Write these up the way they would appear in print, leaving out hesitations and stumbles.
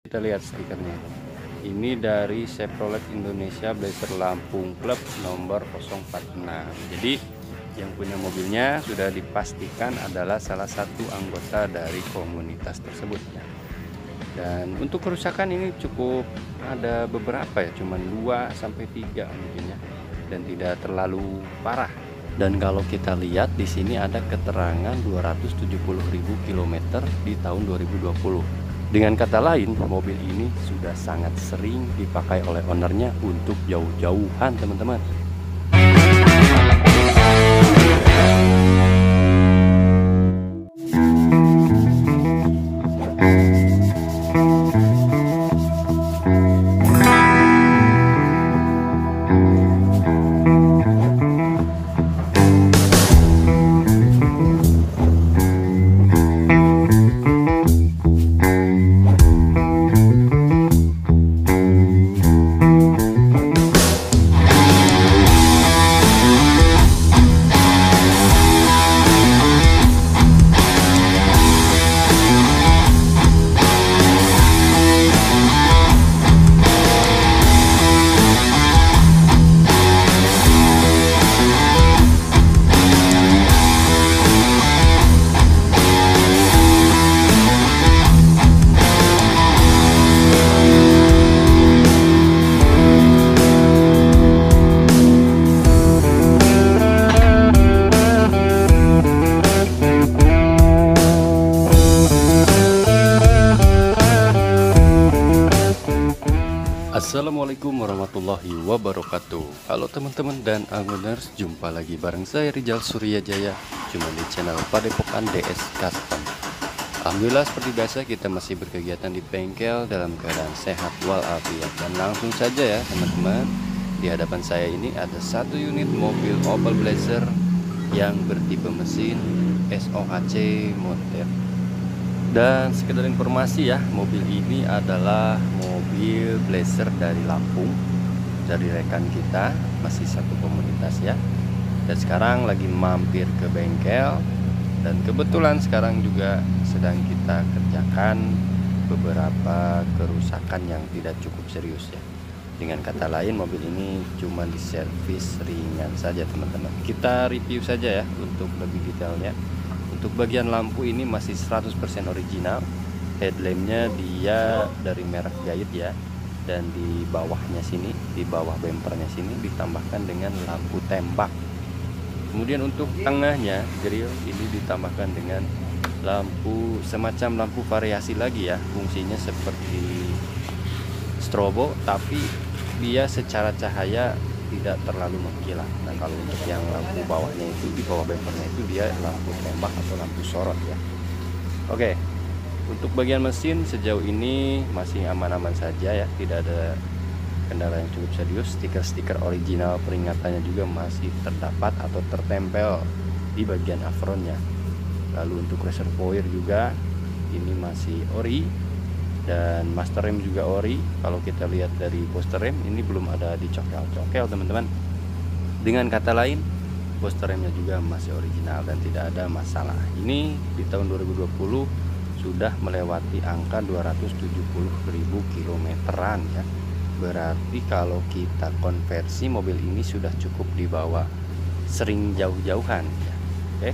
Kita lihat stikernya. Ini dari Chevrolet Indonesia Blazer Lampung Club nomor 046. Jadi yang punya mobilnya sudah dipastikan adalah salah satu anggota dari komunitas tersebut ya. Dan untuk kerusakan ini cukup ada beberapa ya, cuman 2 sampai 3 mungkin ya, dan tidak terlalu parah. Dan kalau kita lihat di sini ada keterangan 270.000 km di tahun 2020. Dengan kata lain, mobil ini sudah sangat sering dipakai oleh ownernya untuk jauh-jauhan, teman-teman. Assalamualaikum warahmatullahi wabarakatuh. Halo teman-teman dan angoners, jumpa lagi bareng saya Rizal Suryajaya, cuma di channel Padepokan DS Custom. Alhamdulillah seperti biasa kita masih berkegiatan di bengkel dalam keadaan sehat walafiat. Dan langsung saja ya teman-teman, di hadapan saya ini ada satu unit mobil Opel Blazer yang bertipe mesin SOHC motor. Dan sekedar informasi ya, mobil ini adalah mobil Blazer dari Lampung, dari rekan kita, masih satu komunitas ya. Dan sekarang lagi mampir ke bengkel, dan kebetulan sekarang juga sedang kita kerjakan beberapa kerusakan yang tidak cukup serius ya. Dengan kata lain, mobil ini cuma diservis ringan saja teman-teman. Kita review saja ya untuk lebih detailnya. Untuk bagian lampu ini masih 100% original. Headlampnya dia dari merek Gayet ya. Dan di bawahnya sini, di bawah bempernya sini ditambahkan dengan lampu tembak. Kemudian untuk tengahnya grill ini ditambahkan dengan lampu, semacam lampu variasi lagi ya. Fungsinya seperti strobo, tapi dia secara cahaya tidak terlalu mengkilat. Nah kalau untuk yang lampu bawahnya itu, di bawah bempernya itu dia lampu tembak atau lampu sorot ya. Oke, untuk bagian mesin sejauh ini masih aman-aman saja ya, tidak ada kendala yang cukup serius. Stiker-stiker original peringatannya juga masih terdapat atau tertempel di bagian apronnya. Lalu untuk reservoir juga ini masih ori, dan master rem juga ori. Kalau kita lihat dari poster rem ini belum ada dicokel-cokel teman-teman. Dengan kata lain, poster remnya juga masih original dan tidak ada masalah. Ini di tahun 2020 sudah melewati angka 270.000 kilometeran ya. Berarti kalau kita konversi, mobil ini sudah cukup dibawa sering jauh-jauhan ya. Oke.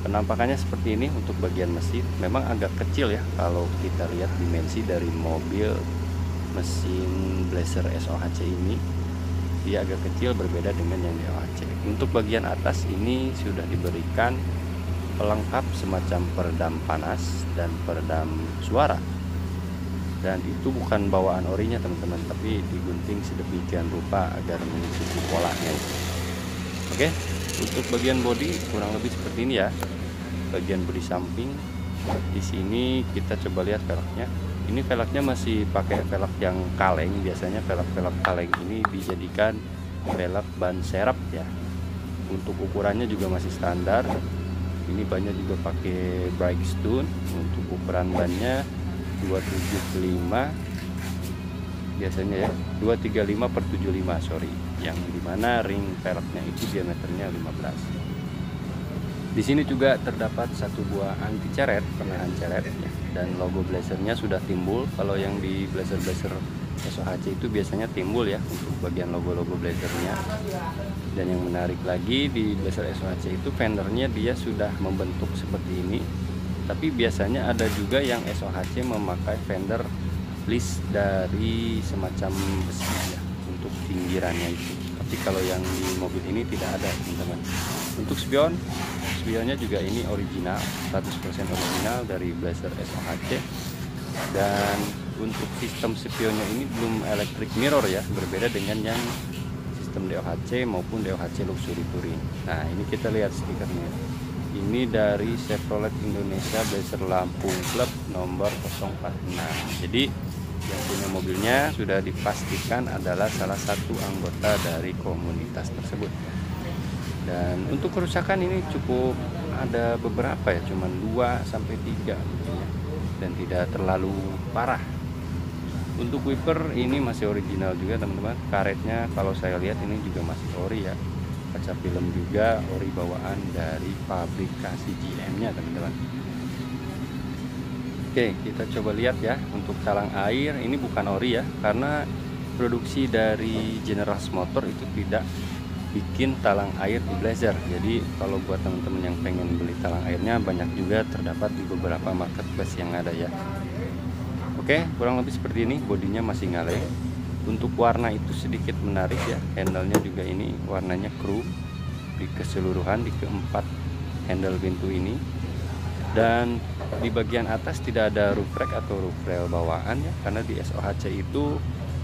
Penampakannya seperti ini untuk bagian mesin. Memang agak kecil ya kalau kita lihat dimensi dari mobil mesin Blazer SOHC ini. Dia agak kecil berbeda dengan yang di OHC. Untuk bagian atas ini sudah diberikan pelengkap semacam peredam panas dan peredam suara. Dan itu bukan bawaan orinya teman-teman, tapi digunting sedemikian rupa agar mengikuti polanya. Oke, untuk bagian bodi kurang lebih seperti ini ya. Bagian bodi samping di sini kita coba lihat velgnya. Ini velgnya masih pakai velg yang kaleng. Biasanya velg-velg kaleng ini dijadikan velg ban serep ya. Untuk ukurannya juga masih standar. Ini bannya juga pakai Bridgestone. Untuk ukuran bannya 275 biasanya ya, 235/75 sorry, yang dimana ring velgnya itu diameternya 15. Di sini juga terdapat satu buah anti ceret, penahan ceret ya. dan logo Blazernya sudah timbul. Kalau yang di Blazer SOHC itu biasanya timbul ya untuk bagian logo-logo Blazernya. Dan yang menarik lagi di Blazer SOHC itu fendernya dia sudah membentuk seperti ini. Tapi biasanya ada juga yang SOHC memakai fender list dari semacam besi ya untuk pinggirannya itu. Tapi kalau yang di mobil ini tidak ada, teman-teman. Untuk spionnya juga ini original, 100% original dari Blazer SOHC. Dan untuk sistem spionnya ini belum electric mirror ya, berbeda dengan yang sistem DOHC maupun DOHC Luxury Touring. Nah, ini kita lihat stikernya. Ini dari Chevrolet Indonesia Blazer Lampung Club nomor 046. Jadi yang punya mobilnya sudah dipastikan adalah salah satu anggota dari komunitas tersebut. Dan untuk kerusakan ini cukup ada beberapa ya, cuman 2-3 gitu ya, dan tidak terlalu parah. Untuk wiper ini masih original juga, teman-teman. Karetnya kalau saya lihat ini juga masih ori ya. Kaca film juga ori bawaan dari pabrikasi GM-nya, teman-teman. Oke, kita coba lihat ya. Untuk talang air ini bukan ori ya, karena produksi dari General Motor itu tidak bikin talang air di Blazer. Jadi kalau buat teman-teman yang pengen beli talang airnya, banyak juga terdapat di beberapa marketplace yang ada ya. Oke, kurang lebih seperti ini. Bodinya masih ngaleng. Untuk warna itu sedikit menarik ya. Handle-nya juga ini warnanya chrome di keseluruhan, di keempat handle pintu ini. Dan di bagian atas tidak ada roof rack atau roof rail bawaan ya, karena di SOHC itu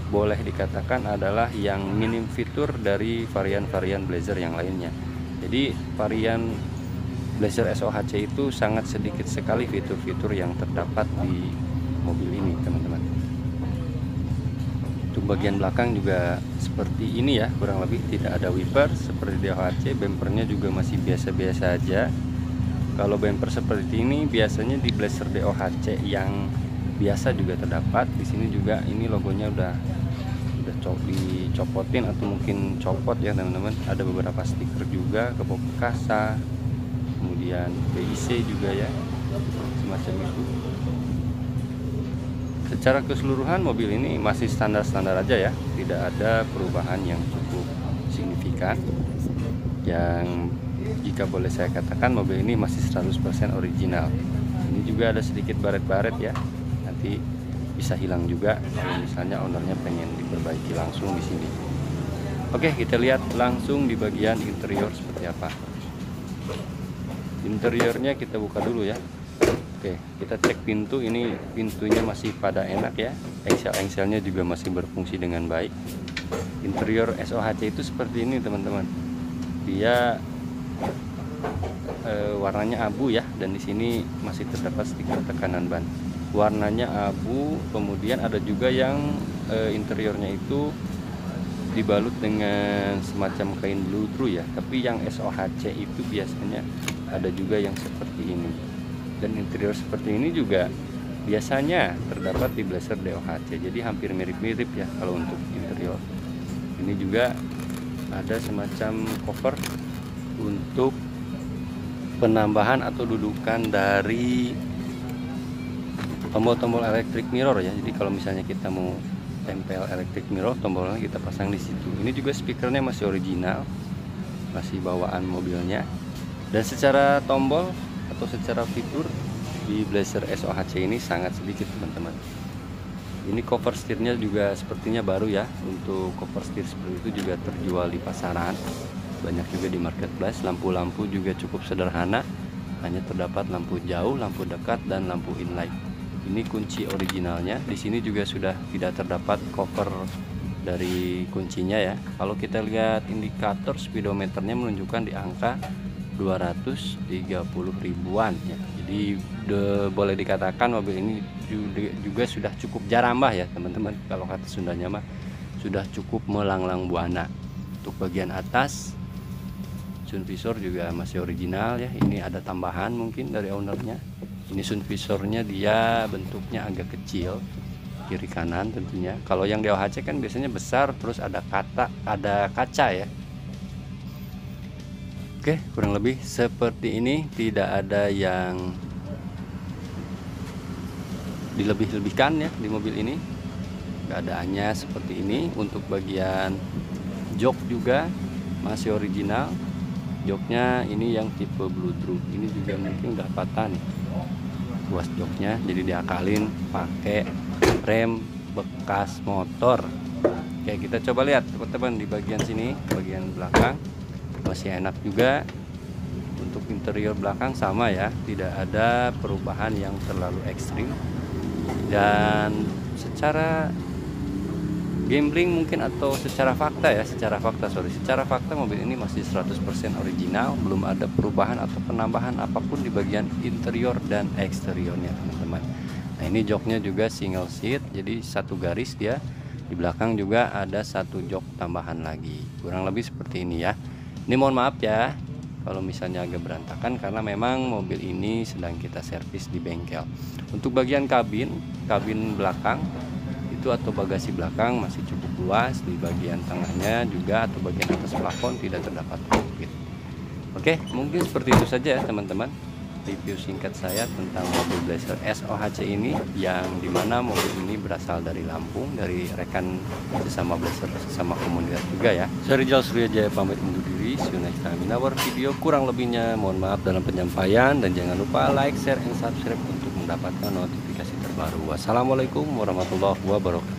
boleh dikatakan adalah yang minim fitur dari varian-varian Blazer yang lainnya. Jadi varian Blazer SOHC itu sangat sedikit sekali fitur-fitur yang terdapat di mobil ini, teman-teman. Untuk bagian belakang juga seperti ini ya, kurang lebih tidak ada wiper seperti di DOHC. Bempernya juga masih biasa-biasa aja. Kalau bumper seperti ini biasanya di Blazer DOHC yang biasa juga terdapat. Di sini juga ini logonya udah dicopotin atau mungkin copot ya, teman-teman. Ada beberapa stiker juga, kebo perkasa, kemudian BIC juga ya, semacam itu. Secara keseluruhan mobil ini masih standar-standar aja ya, tidak ada perubahan yang cukup signifikan. Yang jika boleh saya katakan mobil ini masih 100% original. Ini juga ada sedikit baret-baret ya, nanti bisa hilang juga kalau misalnya ownernya pengen diperbaiki langsung di sini. Oke, kita lihat langsung di bagian interior seperti apa. Interiornya kita buka dulu ya. Oke, kita cek pintu. Ini pintunya masih pada enak ya, engsel-engselnya juga masih berfungsi dengan baik. Interior SOHC itu seperti ini, teman-teman. Dia warnanya abu ya, dan di sini masih terdapat stiker tekanan ban. Warnanya abu, kemudian ada juga yang interiornya itu dibalut dengan semacam kain blue true ya. Tapi yang SOHC itu biasanya ada juga yang seperti ini. Dan interior seperti ini juga biasanya terdapat di Blazer DOHC. Jadi hampir mirip-mirip ya kalau untuk interior. Ini juga ada semacam cover untuk penambahan atau dudukan dari tombol-tombol electric mirror ya. Jadi kalau misalnya kita mau tempel electric mirror, tombolnya kita pasang di situ. Ini juga speakernya masih original, masih bawaan mobilnya. Dan secara tombol atau secara fitur di Blazer SOHC ini sangat sedikit, teman-teman. Ini cover setirnya juga sepertinya baru ya. Untuk cover setir seperti itu juga terjual di pasaran, banyak juga di marketplace. Lampu-lampu juga cukup sederhana, hanya terdapat lampu jauh, lampu dekat, dan lampu inlight. Ini kunci originalnya. Di sini juga sudah tidak terdapat cover dari kuncinya ya. Kalau kita lihat indikator speedometernya menunjukkan di angka 230 ribuan ya. Jadi boleh dikatakan mobil ini juga sudah cukup jarambah ya, teman-teman. Kalau kata Sundanya mah sudah cukup melanglang buana. Untuk bagian atas sun visor juga masih original ya. Ini ada tambahan mungkin dari ownernya. Ini sun visornya dia bentuknya agak kecil, kiri kanan tentunya. Kalau yang DOHC kan biasanya besar, terus ada kaca ya. Oke, kurang lebih seperti ini. Tidak ada yang dilebih-lebihkan ya di mobil ini. Keadaannya seperti ini. Untuk bagian jok juga masih original. Joknya ini yang tipe bluedrop, ini juga mungkin nggak patah nih ruas joknya, jadi diakalin pakai rem bekas motor. Oke, kita coba lihat teman-teman di bagian sini, bagian belakang masih enak juga. Untuk interior belakang sama ya, tidak ada perubahan yang terlalu ekstrim. Dan secara gambling mungkin, atau secara fakta mobil ini masih 100% original, belum ada perubahan atau penambahan apapun di bagian interior dan eksteriornya teman-teman. Nah, ini joknya juga single seat, jadi satu garis dia. Di belakang juga ada satu jok tambahan lagi, kurang lebih seperti ini ya. Ini mohon maaf ya kalau misalnya agak berantakan, karena memang mobil ini sedang kita servis di bengkel. Untuk bagian kabin belakang itu atau bagasi belakang masih cukup luas. Di bagian tengahnya juga atau bagian atas plafon tidak terdapat kokpit. Oke, mungkin seperti itu saja ya teman-teman review singkat saya tentang mobil Blazer SOHC ini, yang dimana mobil ini berasal dari Lampung, dari rekan sesama Blazer, sesama komunitas juga ya. Saya Rizal Suryajaya pamit undur diri. See you next time in our video. Kurang lebihnya mohon maaf dalam penyampaian, dan jangan lupa like, share, and subscribe untuk mendapatkan notifikasi terbaru. Wassalamualaikum warahmatullahi wabarakatuh.